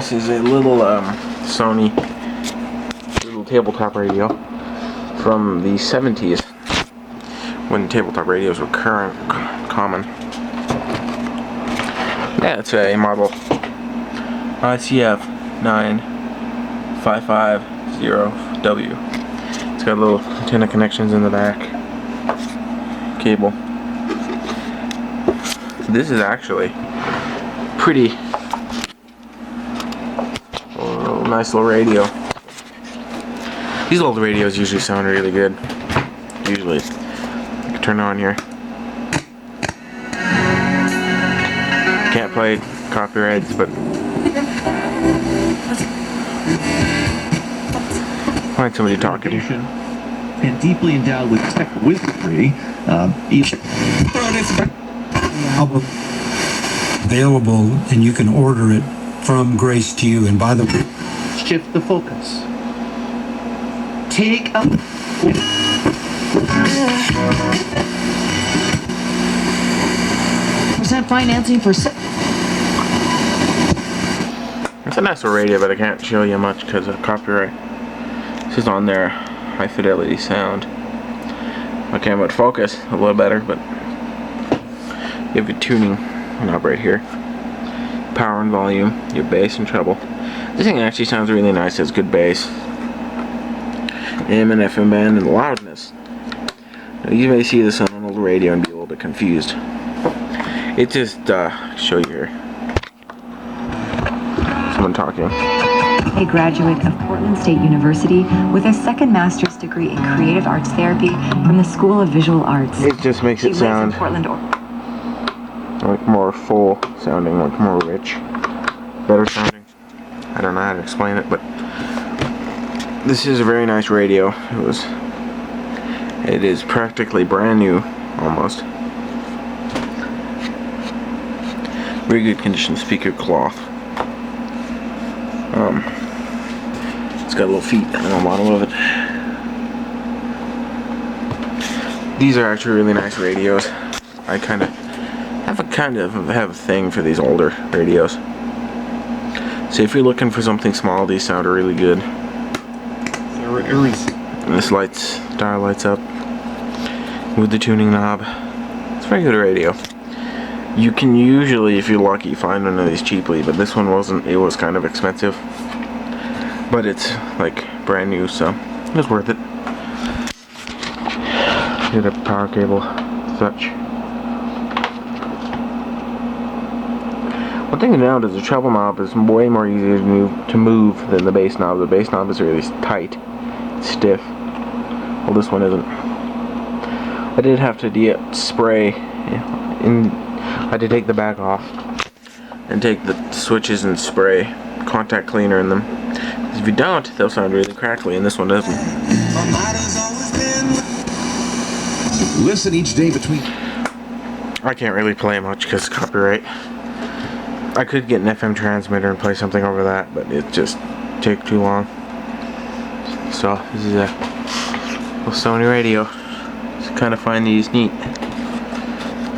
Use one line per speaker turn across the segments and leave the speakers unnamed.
This is a little Sony little tabletop radio from the 70s when tabletop radios were common. Yeah, it's a model ICF 9550W. It's got little antenna connections in the back. Cable. This is actually pretty nice little radio. These old radios usually sound really good. Usually. I can turn it on here. Can't play copyrights, but find somebody talking to you.
And deeply endowed with tech wizardry,
available, and you can order it from Grace to you. And by the way,
shift the focus. Take a
percent financing for.
It's a nice little radio, but I can't show you much because of copyright. This is on there. High fidelity sound. Okay, I'm going to focus a little better, but you have your tuning knob right here. Power and volume, your bass and treble. This thing actually sounds really nice. It has good bass, AM and FM band, and loudness. Now, you may see this on an old radio and be a little bit confused. It just show you here. Someone talking.
A graduate of Portland State University with a second master's degree in creative arts therapy from the School of Visual Arts.
It just makes it sound like more full sounding, like more rich, better sounding. I don't know how to explain it, but this is a very nice radio. It is practically brand new, almost. Very good condition speaker cloth. It's got little feet on the bottom of it. These are actually really nice radios. I have a thing for these older radios. So if you're looking for something small, these sound really good. And this dial lights up with the tuning knob. It's a very good radio. You can usually, if you're lucky, find one of these cheaply, but this one wasn't. It was kind of expensive. But it's like brand new, so it was worth it. Get a power cable, such. One thing to note is the treble knob is way more easier to move than the bass knob. The bass knob is really tight, stiff. Well, this one isn't. I did have to spray in. I had to take the back off and take the switches and spray contact cleaner in them. If you don't, they'll sound really crackly, and this one doesn't.
Listen each day between.
I can't really play much because copyright. I could get an FM transmitter and play something over that, but it just take too long. So this is a little Sony radio. Just kind of find these neat.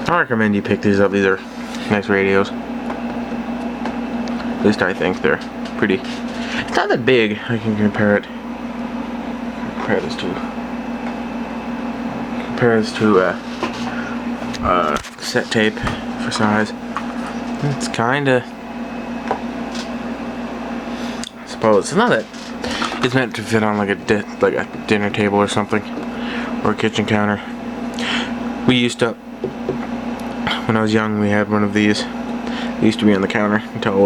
I recommend you pick these up. These are nice radios. At least I think they're pretty. It's not that big. I can compare this to cassette tape for size. It's kinda. I suppose it's not that. It's meant to fit on like a dinner table or something, or a kitchen counter. We used to. When I was young, we had one of these. It used to be on the counter until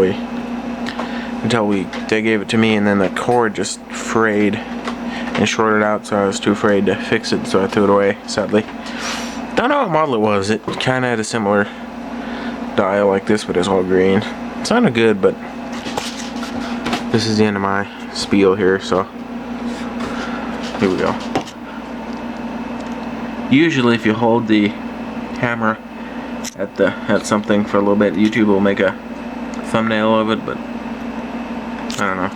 they gave it to me, and then the cord just frayed and shorted out, so I was too afraid to fix it, so I threw it away, sadly. Don't know what model it was. It kind of had a similar dial like this, but it's all green. It sounded good, but this is the end of my spiel here, so here we go. Usually, if you hold the hammer at something for a little bit, YouTube will make a thumbnail of it, but I don't know.